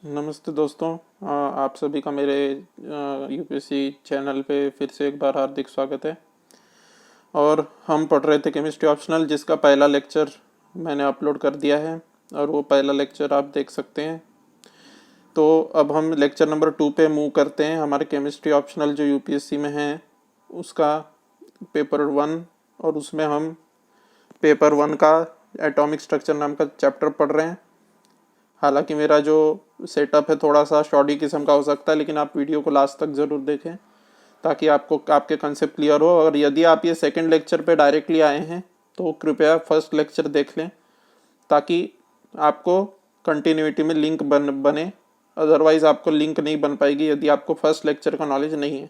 नमस्ते दोस्तों। आप सभी का मेरे यूपीएससी चैनल पे फिर से एक बार हार्दिक स्वागत है। और हम पढ़ रहे थे केमिस्ट्री ऑप्शनल, जिसका पहला लेक्चर मैंने अपलोड कर दिया है और वो पहला लेक्चर आप देख सकते हैं। तो अब हम लेक्चर नंबर 2 पे मूव करते हैं। हमारे केमिस्ट्री ऑप्शनल जो यूपीएससी में है उसका पेपर 1, और उसमें हम पेपर 1 का एटॉमिक स्ट्रक्चर नाम का चैप्टर पढ़ रहे हैं। हालांकि मेरा जो सेटअप है थोड़ा सा शॉर्टी किस्म का हो सकता है, लेकिन आप वीडियो को लास्ट तक ज़रूर देखें ताकि आपको आपके कंसेप्ट क्लियर हो। और यदि आप ये सेकंड लेक्चर पे डायरेक्टली आए हैं तो कृपया फर्स्ट लेक्चर देख लें ताकि आपको कंटिन्यूटी में लिंक बने। अदरवाइज़ आपको लिंक नहीं बन पाएगी यदि आपको फर्स्ट लेक्चर का नॉलेज नहीं है।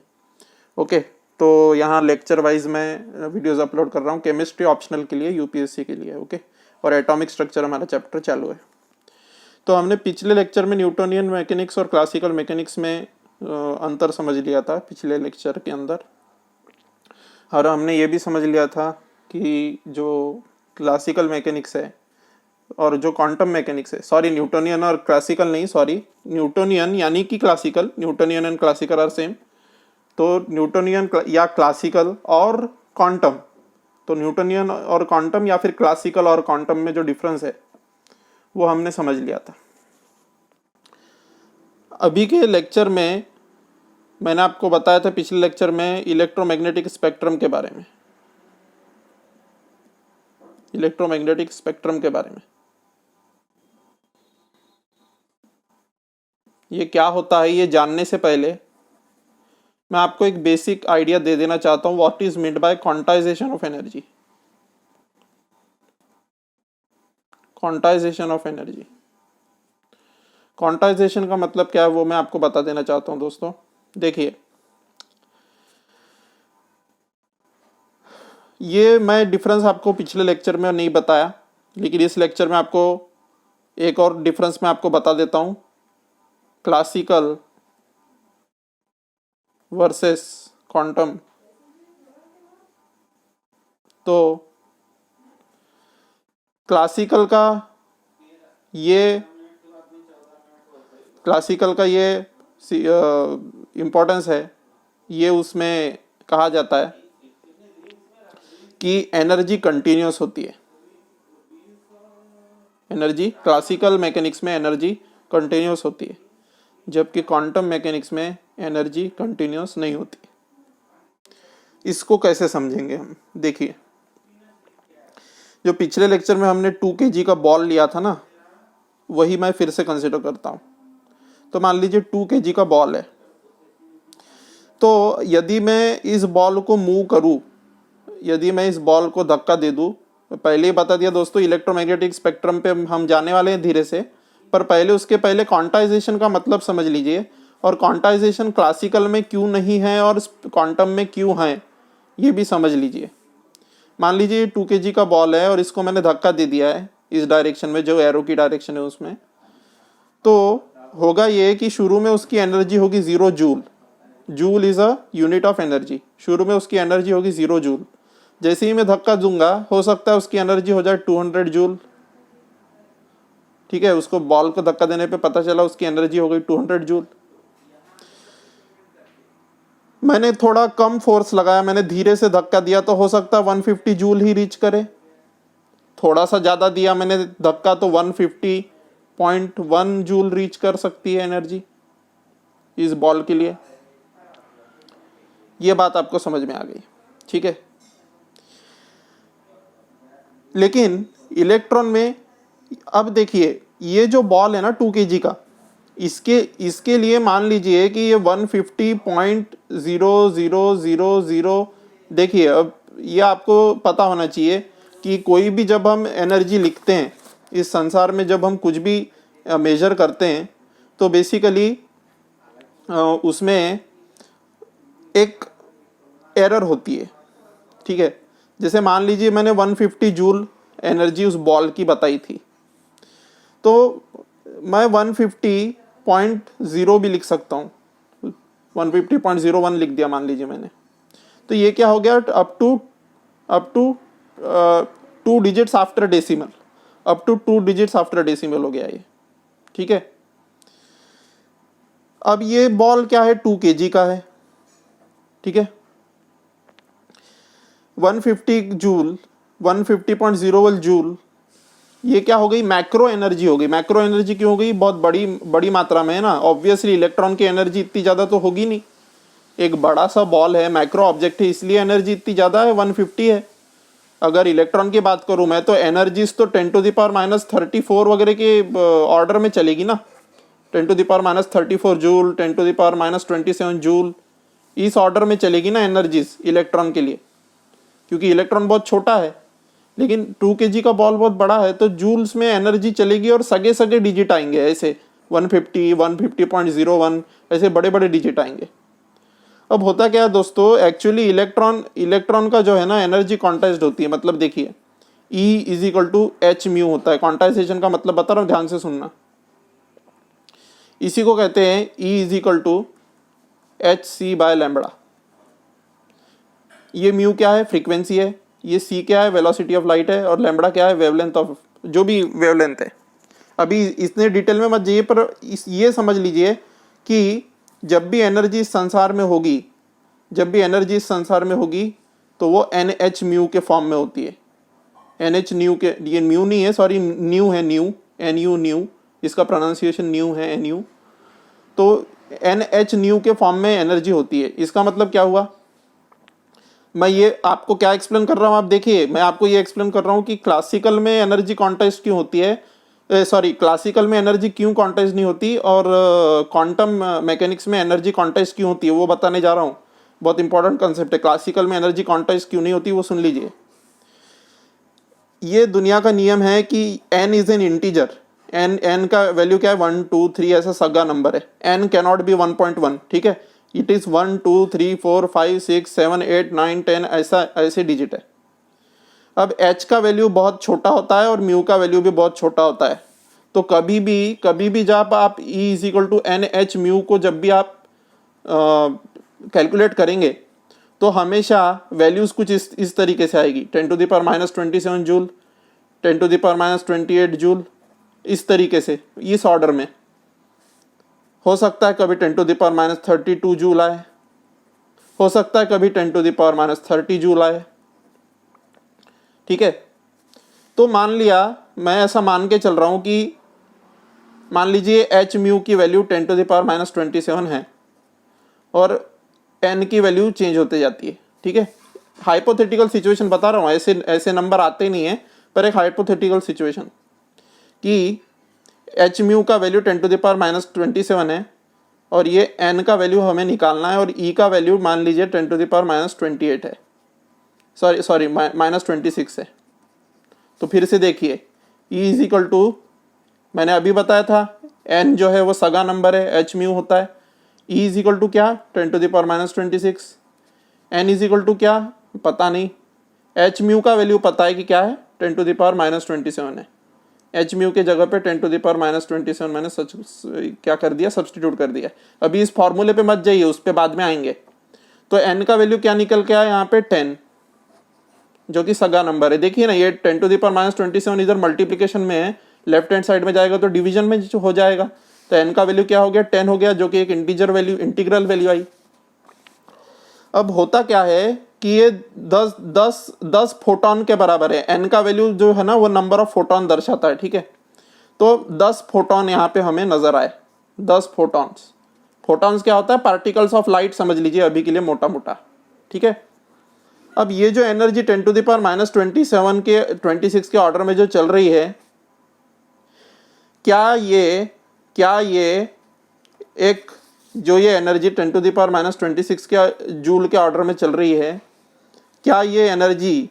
ओके, तो यहाँ लेक्चर वाइज मैं वीडियोज़ अपलोड कर रहा हूँ केमिस्ट्री ऑप्शनल के लिए, यूपीएससी के लिए। ओके, और एटॉमिक स्ट्रक्चर हमारा चैप्टर चालू है। तो हमने पिछले लेक्चर में न्यूटोनियन मैकेनिक्स और क्लासिकल मैकेनिक्स में अंतर समझ लिया था पिछले लेक्चर के अंदर। और हमने ये भी समझ लिया था कि जो क्लासिकल मैकेनिक्स है और जो क्वांटम मैकेनिक्स है, सॉरी न्यूटोनियन और क्लासिकल नहीं, सॉरी न्यूटोनियन यानी कि classical, Newtonian and classical are same. तो न्यूटोनियन या क्लासिकल और क्वांटम, तो न्यूटोनियन और क्वांटम या फिर क्लासिकल और क्वांटम में जो डिफरेंस है वो हमने समझ लिया था। अभी के लेक्चर में मैंने आपको बताया था पिछले लेक्चर में इलेक्ट्रोमैग्नेटिक स्पेक्ट्रम के बारे में, इलेक्ट्रोमैग्नेटिक स्पेक्ट्रम के बारे में। ये क्या होता है ये जानने से पहले मैं आपको एक बेसिक आइडिया दे देना चाहता हूं, what is meant by quantization of energy. Quantization of energy, quantization का मतलब क्या है वो मैं आपको बता देना चाहता हूं दोस्तों। देखिए, ये मैं डिफरेंस आपको पिछले लेक्चर में नहीं बताया, लेकिन इस लेक्चर में आपको एक और डिफरेंस मैं आपको बता देता हूं, क्लासिकल वर्सेस क्वांटम। तो क्लासिकल का ये इम्पोर्टेंस है, ये उसमें कहा जाता है कि एनर्जी कंटिन्यूस होती है। एनर्जी क्लासिकल मैकेनिक्स में एनर्जी कंटिन्यूस होती है, जबकि क्वांटम मैकेनिक्स में एनर्जी कंटिन्यूस नहीं होती। इसको कैसे समझेंगे हम? देखिए, जो पिछले लेक्चर में हमने 2 kg का बॉल लिया था ना, वही मैं फिर से कंसिडर करता हूँ। तो मान लीजिए 2 kg का बॉल है, तो यदि मैं इस बॉल को मूव करूँ, यदि मैं इस बॉल को धक्का दे दूँ, पहले ही बता दिया दोस्तों इलेक्ट्रोमैग्नेटिक स्पेक्ट्रम पे हम जाने वाले हैं धीरे से, पर पहले उसके पहले क्वांटाइजेशन का मतलब समझ लीजिए, और क्वांटाइजेशन क्लासिकल में क्यों नहीं है और क्वांटम में क्यों है ये भी समझ लीजिए। मान लीजिए 2 kg का बॉल है और इसको मैंने धक्का दे दिया है इस डायरेक्शन में, जो एरो की डायरेक्शन है उसमें। तो होगा ये कि शुरू में उसकी एनर्जी होगी 0 joule. Joule is a unit of energy. शुरू में उसकी एनर्जी होगी 0 जूल। जैसे ही मैं धक्का दूंगा हो सकता है उसकी एनर्जी हो जाए 200 जूल। ठीक है, उसको बॉल को धक्का देने पे पता चला उसकी एनर्जी हो गई 200 जूल। मैंने थोड़ा कम फोर्स लगाया, मैंने धीरे से धक्का दिया, तो हो सकता है 150 जूल ही रीच करे। थोड़ा सा ज़्यादा दिया मैंने धक्का तो 150.1 जूल रीच कर सकती है एनर्जी इस बॉल के लिए। ये बात आपको समझ में आ गई, ठीक है। लेकिन इलेक्ट्रॉन में अब देखिए, ये जो बॉल है ना 2 kg का, इसके लिए मान लीजिए कि ये 150.0000, देखिए अब ये आपको पता होना चाहिए कि कोई भी जब हम एनर्जी लिखते हैं इस संसार में, जब हम कुछ भी मेजर करते हैं तो बेसिकली उसमें एक एरर होती है, ठीक है। जैसे मान लीजिए मैंने 150 जूल एनर्जी उस बॉल की बताई थी, तो मैं 150.0 भी लिख सकता हूँ, 150.01 लिख दिया मान लीजिए मैंने। तो ये क्या हो गया, up to 2 digits after decimal, up to 2 digits after decimal हो गया ये, ठीक है। अब ये बॉल क्या है, 2 kg का है, ठीक है। 150 जूल, 150.01 जूल, ये क्या हो गई, मैक्रो एनर्जी हो गई। मैक्रो एनर्जी क्यों हो गई, बहुत बड़ी बड़ी मात्रा में है ना, ऑब्वियसली इलेक्ट्रॉन की एनर्जी इतनी ज़्यादा तो होगी नहीं, एक बड़ा सा बॉल है, माइक्रो ऑब्जेक्ट है, इसलिए एनर्जी इतनी ज़्यादा है, 150 है। अगर इलेक्ट्रॉन की बात करूँ मैं, तो एनर्जीज तो 10⁻⁻34 वगैरह के ऑर्डर में चलेगी ना, 10⁻⁻34 जूल, 10⁻⁻27 जूल, इस ऑर्डर में चलेगी ना एनर्जीज इलेक्ट्रॉन के लिए, क्योंकि इलेक्ट्रॉन बहुत छोटा है। लेकिन 2 kg का बॉल बहुत बड़ा है, तो जूल्स में एनर्जी चलेगी और सगे सगे डिजिट आएंगे, ऐसे 150, 150.01, ऐसे बड़े बड़े डिजिट आएंगे। अब होता क्या है दोस्तों, एक्चुअली इलेक्ट्रॉन का जो है ना एनर्जी क्वांटाइज्ड होती है। मतलब देखिए, E=h म्यू होता है। क्वांटाइजेशन का मतलब बता रहा हूँ, ध्यान से सुनना। इसी को कहते हैं E=hc/λ। ये म्यू क्या है, फ्रीक्वेंसी है, ये c क्या है, वेलोसिटी ऑफ लाइट है, और लैम्बडा क्या है, वेवलेंथ ऑफ, जो भी वेवलेंथ है। अभी इतने डिटेल में मत जाइए, पर ये समझ लीजिए कि जब भी एनर्जी इस संसार में होगी, तो वो NH म्यू के फॉर्म में होती है। NH न्यू के, ये म्यू नहीं है, सॉरी, न्यू है, न्यू, NU न्यू, इसका प्रोनाउंसिएशन न्यू है, NU। तो NH न्यू के फॉर्म में एनर्जी होती है। इसका मतलब क्या हुआ, मैं ये आपको क्या एक्सप्लेन कर रहा हूँ, आप देखिए, मैं आपको ये एक्सप्लेन कर रहा हूँ कि क्लासिकल में एनर्जी क्वांटाइज्ड क्यों होती है, क्लासिकल में एनर्जी क्यों क्वांटाइज नहीं होती, और क्वांटम मैकेनिक्स में एनर्जी क्वांटाइज क्यों होती है, वो बताने जा रहा हूँ। बहुत इंपॉर्टेंट कंसेप्ट है। क्लासिकल में एनर्जी क्वांटाइज क्यों नहीं होती, वो सुन लीजिए। ये दुनिया का नियम है कि n is an integer, n का वैल्यू क्या है, 1 2 3, ऐसा सगा नंबर है। n कैनॉट बी 1.1, ठीक है। इट इज 1 2 3 4 5 6 7 8 9 10, ऐसे डिजिट है। अब h का वैल्यू बहुत छोटा होता है और म्यू का वैल्यू भी बहुत छोटा होता है। तो कभी भी जब आप E=NH म्यू को जब भी आप कैलकुलेट करेंगे, तो हमेशा वैल्यूज कुछ इस तरीके से आएगी, 10⁻⁻27 जूल, 10⁻⁻28 जूल, इस तरीके से, इस ऑर्डर में। हो सकता है कभी 10⁻32 जूल आए, हो सकता है कभी 10⁻30 जूल आए, ठीक है। तो मान लिया, मैं ऐसा मान के चल रहा हूं कि मान लीजिए h म्यू की वैल्यू 10⁻27 है और n की वैल्यू चेंज होते जाती है, ठीक है। हाइपोथेटिकल सिचुएशन बता रहा हूँ, ऐसे नंबर आते नहीं है, पर एक हाइपोथेटिकल सिचुएशन कि h म्यू का वैल्यू 10⁻27 है और ये n का वैल्यू हमें निकालना है, और e का वैल्यू मान लीजिए 10⁻28 है, सॉरी -26 है। तो फिर से देखिए, E= मैंने अभी बताया था, n जो है वो सगा नंबर है, h म्यू होता है। E= क्या, 10⁻26। n= क्या, पता नहीं। h म्यू का वैल्यू पता है कि क्या है, 10⁻27 है। h म्यू के जगह पे 10⁻27 मैंने क्या कर दिया, सब्सटीट्यूट कर दिया। अभी इस फॉर्मूले पे मत जाइए, उस पे बाद में आएंगे। तो n का वैल्यू क्या निकल के आया यहाँ पे, 10, जो कि सगा नंबर है। देखिए ना, ये 10⁻27 इधर मल्टीप्लिकेशन में है, लेफ्ट हैंड साइड में जाएगा तो डिवीजन में हो जाएगा। तो n का वैल्यू क्या हो गया, 10 हो गया, जो कि एक इंटीग्रल वैल्यू आई। अब होता क्या है कि ये 10 फोटोन के बराबर है। n का वैल्यू जो है ना, वो नंबर ऑफ फोटोन दर्शाता है, ठीक है। तो 10 फोटोन यहाँ पे हमें नजर आए, 10 फोटॉन्स क्या होता है, पार्टिकल्स ऑफ लाइट समझ लीजिए अभी के लिए, मोटा मोटा, ठीक है। अब ये जो एनर्जी 10⁻27 के 26 के ऑर्डर में जो चल रही है, क्या ये एक, जो ये एनर्जी 10⁻26 के जूल के ऑर्डर में चल रही है, क्या ये एनर्जी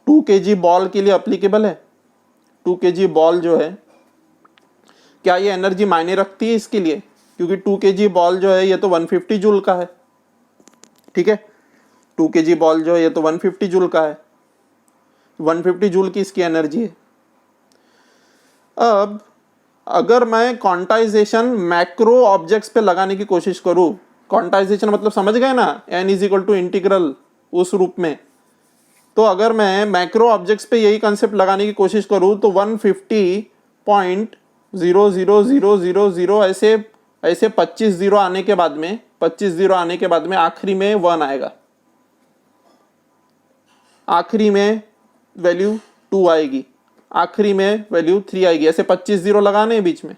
2 kg बॉल के लिए अप्लीकेबल है? 2 kg बॉल जो है, क्या ये एनर्जी मायने रखती है इसके लिए? क्योंकि 2 kg बॉल जो है ये तो 150 जूल का है, ठीक है। 2 kg बॉल जो है ये तो 150 जूल का है, 150 जूल की इसकी एनर्जी है। अब अगर मैं क्वांटाइजेशन मैक्रो ऑब्जेक्ट्स पे लगाने की कोशिश करूं, क्वांटाइजेशन मतलब समझ गए ना, n= इंटीग्रल उस रूप में, तो अगर मैं मैक्रो ऑब्जेक्ट्स पे यही कंसेप्ट लगाने की कोशिश करूं, तो 150.00000 ऐसे ऐसे 25 जीरो आने के बाद में 25 जीरो आने के बाद में आखिरी में 1 आएगा, आखिरी में वैल्यू 2 आएगी, आखिरी में वैल्यू 3 आएगी, ऐसे 25 जीरो लगाने हैं बीच में।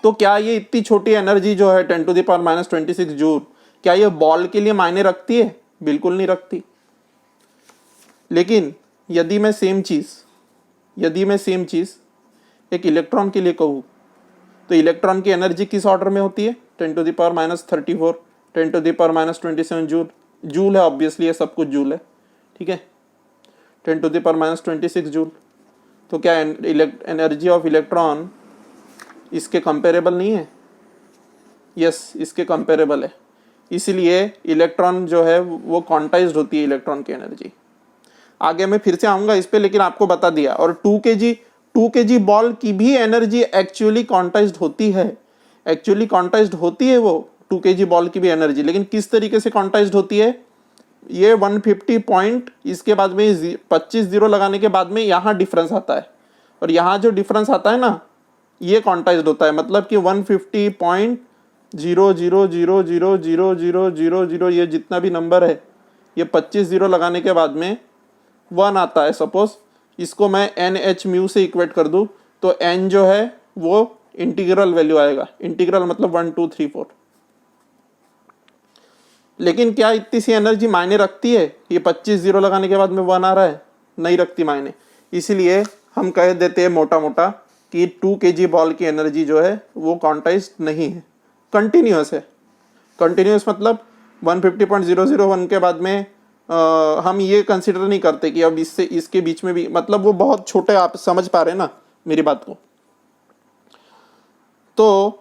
तो क्या ये इतनी छोटी एनर्जी जो है 10 टू द पावर -26 जूल, क्या ये बॉल के लिए मायने रखती है? बिल्कुल नहीं रखती। लेकिन यदि मैं सेम चीज एक इलेक्ट्रॉन के लिए कहूँ, तो इलेक्ट्रॉन की एनर्जी किस ऑर्डर में होती है? 10 to the power -34, 10 to the power -27 joule. Joule है, ऑब्वियसली ये सब कुछ जूल है, ठीक है। 10 टू द पावर -26 जूल। तो क्या एनर्जी ऑफ इलेक्ट्रॉन इसके कंपेरेबल नहीं है? यस, इसके कंपेरेबल है। इसलिए इलेक्ट्रॉन जो है वो क्वांटाइज्ड होती है, इलेक्ट्रॉन की एनर्जी। आगे मैं फिर से आऊँगा इस पे, लेकिन आपको बता दिया। और 2 kg बॉल की भी एनर्जी एक्चुअली क्वांटाइज्ड होती है, वो 2 kg बॉल की भी एनर्जी। लेकिन किस तरीके से क्वांटाइज्ड होती है? ये 150 पॉइंट, इसके बाद में 25 जीरो लगाने के बाद में यहाँ डिफरेंस आता है, और यहाँ जो डिफरेंस आता है ना, ये क्वांटाइज्ड होता है। मतलब कि 150.000000000 ये जितना भी नंबर है, ये 25 जीरो लगाने के बाद में 1 आता है। सपोज इसको मैं NH म्यू से इक्वेट कर दूं, तो N जो है वो इंटीग्रल वैल्यू आएगा। इंटीग्रल मतलब 1 2 3 4। लेकिन क्या इतनी सी एनर्जी मायने रखती है? ये 25 जीरो लगाने के बाद में 1 आ रहा है, नहीं रखती मायने। इसीलिए हम कह देते हैं मोटा मोटा कि 2 kg बॉल की एनर्जी जो है वो क्वांटाइज्ड नहीं है, कंटिन्यूअस है। कंटिन्यूअस मतलब 150.001 के बाद में हम ये कंसिडर नहीं करते कि अब इससे इसके बीच में भी, मतलब वो बहुत छोटे, आप समझ पा रहे हैं ना मेरी बात को। तो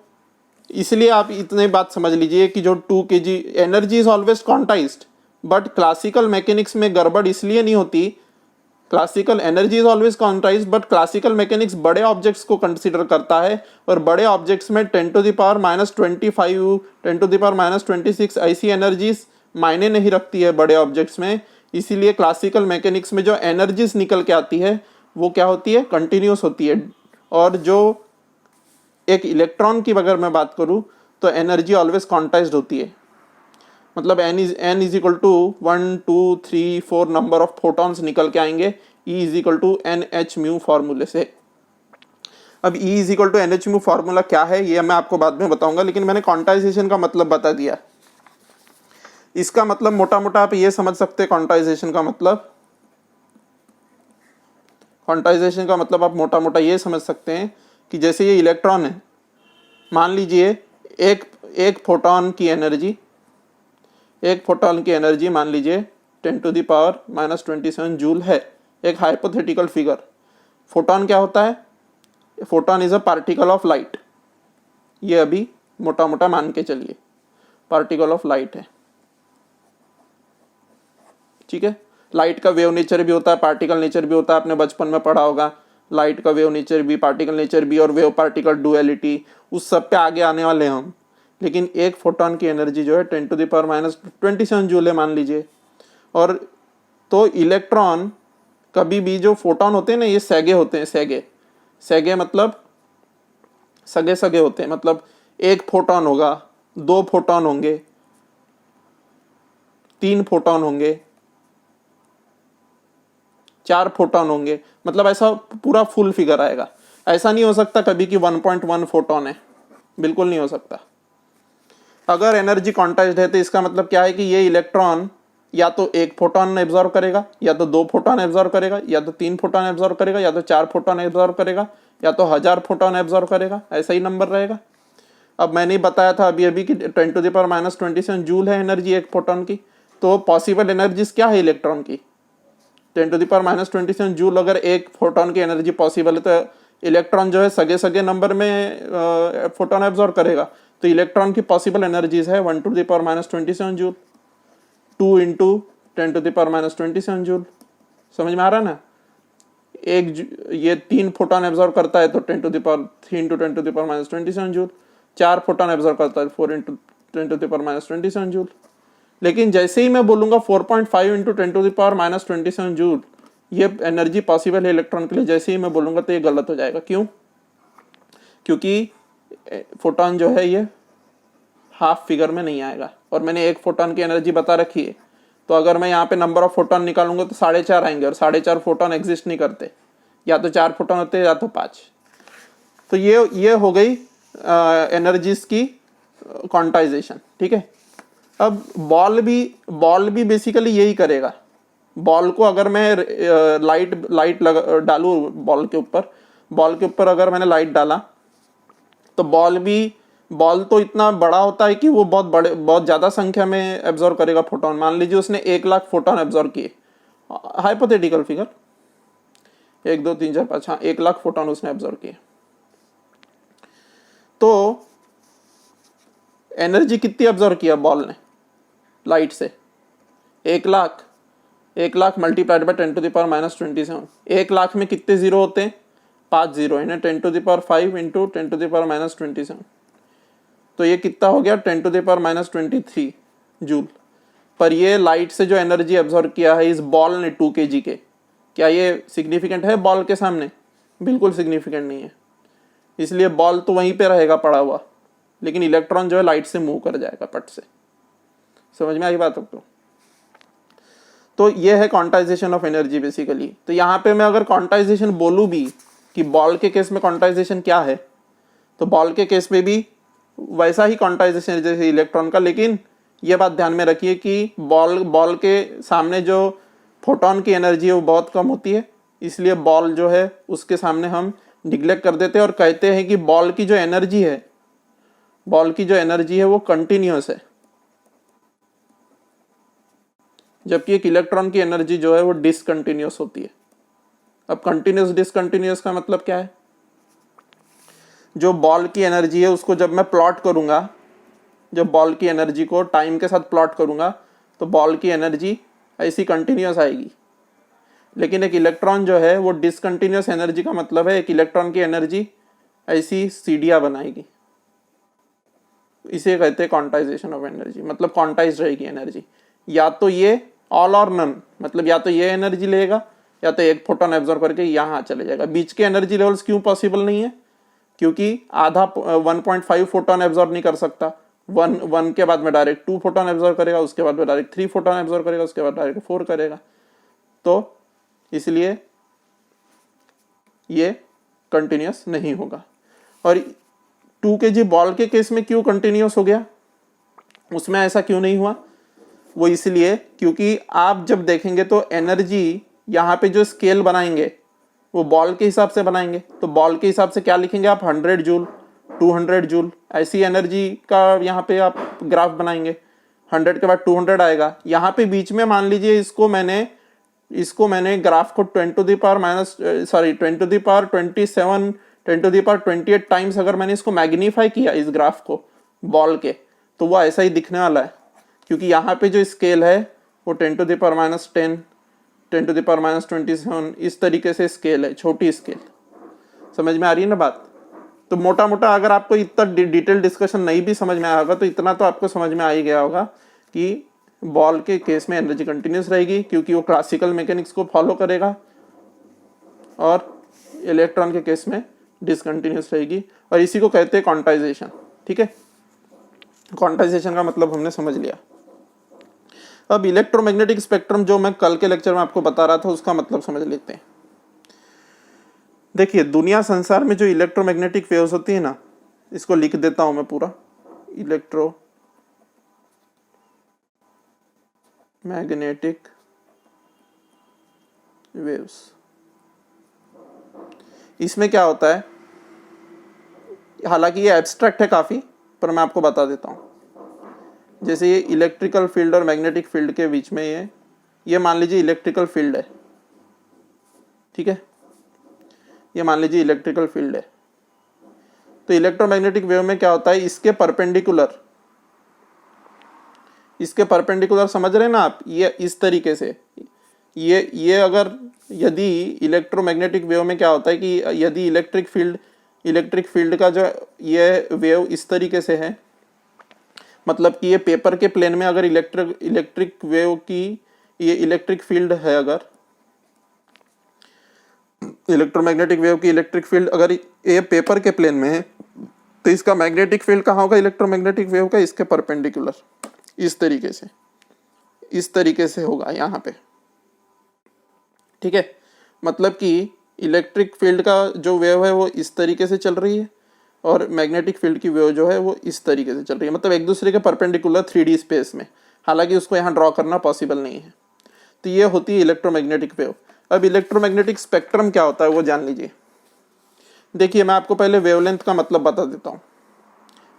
इसलिए आप इतने बात समझ लीजिए कि जो 2 kg energy is always quantized, but classical mechanics में गड़बड़ इसलिए नहीं होती। Classical energy is always quantized, but classical mechanics बड़े ऑब्जेक्ट्स को कंसीडर करता है, और बड़े ऑब्जेक्ट्स में 10 to the power -25, 10 to the power -26 ऐसी एनर्जीज मायने नहीं रखती है बड़े ऑब्जेक्ट्स में। इसीलिए क्लासिकल मैकेनिक्स में जो एनर्जीज निकल के आती है वो क्या होती है? कंटिन्यूस होती है। और जो एक इलेक्ट्रॉन की अगर मैं बात करूं, तो एनर्जी ऑलवेज क्वांटाइज्ड होती है। मतलब n is equal to 1 2 3 4 number of photons निकल के आएंगे, E is equal to NH mu फार्मूले से। अब E is equal to NH mu formula क्या है ये मैं आपको बाद में बताऊंगा, लेकिन मैंने क्वांटाइजेशन का मतलब बता दिया। इसका मतलब मोटा मोटा आप ये समझ सकते हैं, क्वांटाइजेशन का मतलब आप मोटा मोटा ये समझ सकते हैं कि जैसे ये इलेक्ट्रॉन है, मान लीजिए एक फोटॉन की एनर्जी मान लीजिए 10 टू द पावर -27 जूल है। एक हाइपोथेटिकल फिगर। फोटॉन क्या होता है? Photon is a particle of light. ये अभी मोटा मोटा मान के चलिए पार्टिकल ऑफ लाइट है, ठीक है। लाइट का वेव नेचर भी होता है, पार्टिकल नेचर भी होता है, आपने बचपन में पढ़ा होगा। लाइट का वेव नेचर भी, पार्टिकल नेचर भी, और वेव पार्टिकल डुअलिटी, उस सब पे आगे आने वाले हैं हम। लेकिन एक फोटॉन की एनर्जी जो है 10 टू द पावर -27 जूल है मान लीजिए। और तो इलेक्ट्रॉन कभी भी, जो फोटॉन होते हैं ना, ये सेगे होते हैं। सेगे मतलब सगे होते हैं। मतलब एक फोटॉन होगा, 2 फोटॉन होंगे, 3 फोटॉन होंगे, 4 फोटॉन होंगे, मतलब ऐसा पूरा फुल फिगर आएगा। ऐसा नहीं हो सकता कभी कि 1.1 फोटॉन है, बिल्कुल नहीं हो सकता। अगर एनर्जी क्वांटाइज्ड है तो इसका मतलब क्या है कि ये इलेक्ट्रॉन या तो 1 फोटॉन एब्जॉर्व करेगा, या तो 2 फोटॉन एब्जॉर्व करेगा, या तो 3 फोटॉन एब्जॉर्व करेगा, या तो 4 फोटॉन एब्जॉर्व करेगा, या तो 1000 फोटॉन एब्जॉर्व करेगा। ऐसा ही नंबर रहेगा। अब मैंने बताया था अभी कि 10 टू द पावर -27 जूल है एनर्जी एक फोटॉन की। तो पॉसिबल एनर्जीज क्या है इलेक्ट्रॉन की? 10 टू द पावर -27 जूल अगर एक फोटॉन की एनर्जी पॉसिबल है, तो इलेक्ट्रॉन जो है सगे नंबर में फोटॉन एब्जॉर्व करेगा। तो इलेक्ट्रॉन की पॉसिबल एनर्जीज है 1 to the power -27 joule, 2 into 10 to the power -27 joule. समझ में आ रहा है ना? ये 3 फोटॉन एब्जॉर्व करता है तो 10 to the power 3 into 10 to the power -27 joule. 4 photon absorb करता है 4 into 10 to the power -27 joule. लेकिन जैसे ही मैं बोलूंगा 4.5 into 10 to the power -27 joule, ये एनर्जी पॉसिबल है इलेक्ट्रॉन के लिए, जैसे ही मैं बोलूंगा तो ये गलत हो जाएगा। क्यों? क्योंकि फोटोन जो है ये हाफ फिगर में नहीं आएगा, और मैंने एक फोटोन की एनर्जी बता रखी है, तो अगर मैं यहाँ पे नंबर ऑफ फोटोन निकालूंगा तो 4.5 आएंगे, और 4.5 फोटोन एग्जिस्ट नहीं करते, या तो 4 फोटोन होते हैं या तो 5। तो ये हो गई एनर्जीज की क्वांटाइजेशन। ठीक है, अब बॉल भी बेसिकली यही करेगा। बॉल को अगर मैं लाइट डालूं बॉल के ऊपर अगर मैंने लाइट डाला तो बॉल तो इतना बड़ा होता है कि वो बहुत ज़्यादा संख्या में एब्जॉर्ब करेगा फोटोन। मान लीजिए उसने 1 लाख फोटोन एब्जॉर्ब किए, हाइपोथेटिकल फिगर, 1 2 3 4 5, हाँ 1 लाख फोटोन उसने एब्जॉर्ब किए। तो एनर्जी कितनी एब्जॉर्ब किया बॉल ने लाइट से? 1 लाख मल्टीप्लाइड बाय 10⁻⁻27। 1 लाख में कितने जीरो होते हैं? 5 जीरो, यानी 10⁵ इंटू 10⁻⁻27। तो ये कितना हो गया? 10⁻⁻23 जूल। पर ये लाइट से जो एनर्जी एब्जॉर्ब किया है इस बॉल ने 2 kg के, क्या ये सिग्निफिकेंट है बॉल के सामने? बिल्कुल सिग्निफिकेंट नहीं है। इसलिए बॉल तो वहीं पे रहेगा पड़ा हुआ, लेकिन इलेक्ट्रॉन जो है लाइट से मूव कर जाएगा पट से। समझ में आई बात आपको? तो ये है क्वांटाइजेशन ऑफ एनर्जी बेसिकली। तो यहाँ पे मैं अगर क्वांटाइजेशन बोलूँ भी कि बॉल के केस में क्वांटाइजेशन क्या है, तो बॉल के केस में भी वैसा ही क्वांटाइजेशन है जैसे इलेक्ट्रॉन का, लेकिन ये बात ध्यान में रखिए कि बॉल के सामने जो फोटोन की एनर्जी है वो बहुत कम होती है, इसलिए बॉल जो है उसके सामने हम निग्लेक्ट कर देते हैं और कहते हैं कि बॉल की जो एनर्जी है वो कंटिन्यूअस है, जबकि एक इलेक्ट्रॉन की एनर्जी जो है वो डिसकंटिन्यूअस होती है। अब कंटिन्यूअस डिसकंटिन्यूअस का मतलब क्या है? जो बॉल की एनर्जी है उसको जब मैं प्लॉट करूंगा, जब बॉल की एनर्जी को टाइम के साथ प्लॉट करूंगा तो बॉल की एनर्जी ऐसी कंटिन्यूअस आएगी, लेकिन एक इलेक्ट्रॉन जो है वो डिसकंटिन्यूअस एनर्जी का मतलब है एक इलेक्ट्रॉन की एनर्जी ऐसी सीढ़ियां बनाएगी। इसे कहते हैं क्वांटाइजेशन ऑफ एनर्जी, मतलब क्वांटाइज रहेगी एनर्जी। या तो ये ऑल और नन, मतलब या तो ये एनर्जी लेगा या तो एक फोटोन एब्जॉर्ब करके यहाँ चले जाएगा। बीच के एनर्जी लेवल्स क्यों पॉसिबल नहीं है? क्योंकि आधा 1.5 फोटोन एब्जॉर्ब नहीं कर सकता, वन के बाद में डायरेक्ट 2 फोटोन एब्जॉर्ब करेगा, उसके बाद में डायरेक्ट 3 फोटोन एब्जॉर्ब करेगा, उसके बाद डायरेक्ट 4 करेगा। तो इसलिए ये कंटिन्यूअस नहीं होगा। और 2 kg बॉल के केस में क्यों कंटिन्यूअस हो गया, उसमें ऐसा क्यों नहीं हुआ? वो इसलिए क्योंकि आप जब देखेंगे तो एनर्जी यहाँ पे जो स्केल बनाएंगे वो बॉल के हिसाब से बनाएंगे। तो बॉल के हिसाब से क्या लिखेंगे आप? 100 जूल, 200 जूल, ऐसी एनर्जी का यहाँ पे आप ग्राफ बनाएंगे। 100 के बाद 200 आएगा। यहाँ पे बीच में मान लीजिए इसको मैंने ग्राफ को 10⁻27 10⁻28 टाइम्स अगर मैंने इसको मैग्नीफाई किया इस ग्राफ को बॉल के, तो वो ऐसा ही दिखने वाला है, क्योंकि यहाँ पे जो स्केल है वो 10⁻10 10⁻27 इस तरीके से स्केल है, छोटी स्केल। समझ में आ रही है ना बात? तो मोटा मोटा अगर आपको इतना डिटेल डिस्कशन नहीं भी समझ में आया होगा तो इतना तो आपको समझ में आ ही गया होगा कि बॉल के केस में एनर्जी कंटिन्यूस रहेगी क्योंकि वो क्लासिकल मैकेनिक्स को फॉलो करेगा, और इलेक्ट्रॉन के केस में डिसकंटिन्यूस रहेगी, और इसी को कहते हैं क्वांटाइजेशन। ठीक है, क्वांटाइजेशन का मतलब हमने समझ लिया। अब इलेक्ट्रोमैग्नेटिक स्पेक्ट्रम जो मैं कल के लेक्चर में आपको बता रहा था उसका मतलब समझ लेते हैं। देखिए, दुनिया संसार में जो इलेक्ट्रोमैग्नेटिक वेव्स होती है ना, इसको लिख देता हूं मैं पूरा, इलेक्ट्रोमैग्नेटिक वेव्स। इसमें क्या होता है, हालांकि ये एब्स्ट्रैक्ट है काफी, पर मैं आपको बता देता हूं। जैसे ये इलेक्ट्रिकल फील्ड और मैग्नेटिक फील्ड के बीच में ये मान लीजिए इलेक्ट्रिकल फील्ड है। ठीक है, ये मान लीजिए इलेक्ट्रिकल फील्ड है। तो इलेक्ट्रोमैग्नेटिक वेव में क्या होता है, इसके परपेंडिकुलर समझ रहे हैं ना आप, ये इस तरीके से ये अगर यदि इलेक्ट्रोमैग्नेटिक वेव में क्या होता है कि यदि इलेक्ट्रिक फील्ड का जो ये वेव इस तरीके से है, मतलब कि ये पेपर के प्लेन में अगर इलेक्ट्रिक वेव की ये इलेक्ट्रिक फील्ड है, अगर इलेक्ट्रोमैग्नेटिक वेव की इलेक्ट्रिक फील्ड अगर ये पेपर के प्लेन में है तो इसका मैग्नेटिक फील्ड कहाँ होगा इलेक्ट्रोमैग्नेटिक वेव का, इसके परपेंडिकुलर, इस तरीके से होगा यहाँ पे। ठीक है, मतलब कि इलेक्ट्रिक फील्ड का जो वेव है वो इस तरीके से चल रही है और मैग्नेटिक फील्ड की वेव जो है वो इस तरीके से चल रही है, मतलब एक दूसरे के परपेंडिकुलर 3D स्पेस में। हालांकि उसको यहाँ ड्रॉ करना पॉसिबल नहीं है। तो ये होती है इलेक्ट्रोमैग्नेटिक वेव। अब इलेक्ट्रोमैग्नेटिक स्पेक्ट्रम क्या होता है वो जान लीजिए। देखिए, मैं आपको पहले वेवलेंथ का मतलब बता देता हूँ।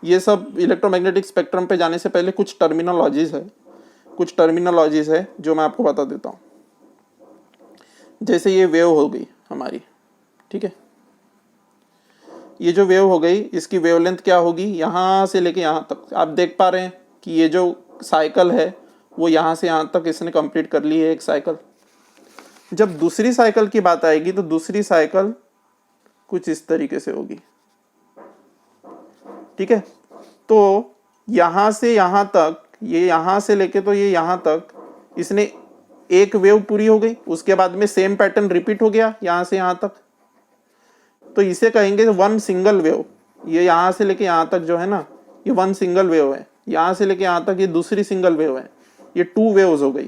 ये सब इलेक्ट्रोमैग्नेटिक स्पेक्ट्रम पे जाने से पहले कुछ टर्मिनोलॉजीज है जो मैं आपको बता देता हूँ। जैसे ये वेव हो गई हमारी, ठीक है, ये जो वेव हो गई इसकी वेवलेंथ क्या होगी, यहाँ से लेके यहाँ तक। आप देख पा रहे हैं कि ये जो साइकिल है वो यहाँ से यहाँ तक इसने कंप्लीट कर ली है एक साइकिल। जब दूसरी साइकिल की बात आएगी तो दूसरी साइकिल कुछ इस तरीके से होगी। ठीक है, तो यहाँ से यहाँ तक, ये यहाँ से लेके तो ये यहाँ तक इसने एक वेव पूरी हो गई। उसके बाद में सेम पैटर्न रिपीट हो गया यहाँ से यहाँ तक, तो इसे कहेंगे वन सिंगल वेव। ये यहाँ से लेके यहाँ तक जो है ना, ये वन सिंगल वेव है। यहाँ से लेके यहाँ तक ये दूसरी सिंगल वेव है। ये 2 वेव्स हो गई।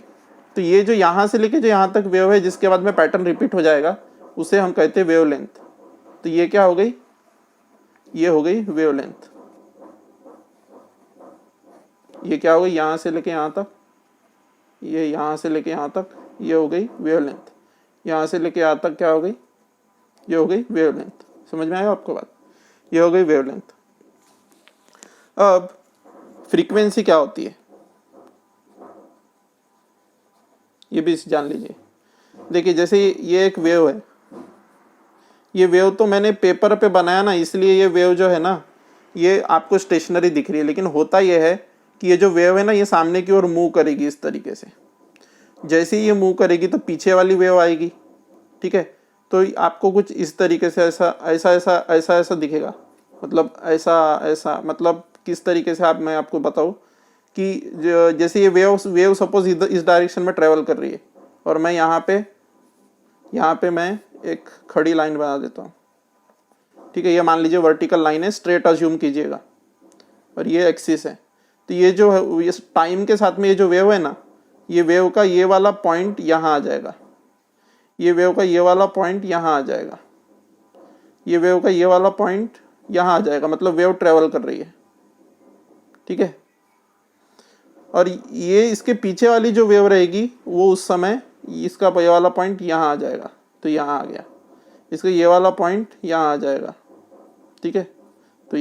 तो ये जो यहाँ से लेके जो यहाँ तक वेव है जिसके बाद में पैटर्न रिपीट हो जाएगा उसे हम कहते हैं वेवलेंथ। तो ये क्या हो गई, ये हो गई वेवलेंथ। ये क्या हो गई, यहाँ से लेके यहाँ तक, ये यहाँ से लेके यहाँ तक, ये हो गई वेवलेंथ। यहाँ से लेके यहाँ तक क्या हो गई, ये हो गई वेवलेंथ। समझ में आया आपको बात, ये हो गई वेवलेंथ। अब फ्रीक्वेंसी क्या होती है ये भी जान लीजिए। देखिए, जैसे ये एक वेव है, ये वेव तो मैंने पेपर पे बनाया ना, इसलिए ये वेव जो है ना ये आपको स्टेशनरी दिख रही है, लेकिन होता ये है कि ये जो वेव है ना ये सामने की ओर मूव करेगी इस तरीके से। जैसे ही ये मूव करेगी तो पीछे वाली वेव आएगी। ठीक है, तो आपको कुछ इस तरीके से ऐसा दिखेगा, मतलब ऐसा मतलब किस तरीके से मैं आपको बताऊं कि जैसे ये वेव सपोज इस डायरेक्शन में ट्रेवल कर रही है और मैं यहाँ पे मैं एक खड़ी लाइन बना देता हूँ। ठीक है, ये मान लीजिए वर्टिकल लाइन है, स्ट्रेट अज्यूम कीजिएगा, और ये एक्सिस है। तो ये जो है, ये टाइम के साथ में ये जो वेव है ना, ये वेव का ये वाला पॉइंट यहाँ आ जाएगा, ये वेव का ये वाला पॉइंट यहाँ आ जाएगा, ये वेव का ये वाला पॉइंट यहाँ आ जाएगा, मतलब वेव ट्रेवल कर रही है। ठीक है, और ये इसके पीछे वाली जो वेव रहेगी वो उस समय इसका ये वाला पॉइंट यहाँ आ जाएगा, तो यहाँ आ गया, इसका ये वाला पॉइंट यहाँ आ जाएगा। ठीक है, तो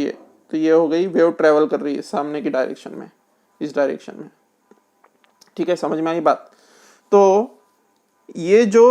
ये हो गई वेव ट्रेवल कर रही है सामने की डायरेक्शन में, इस डायरेक्शन में। ठीक है, समझ में आई बात। तो ये जो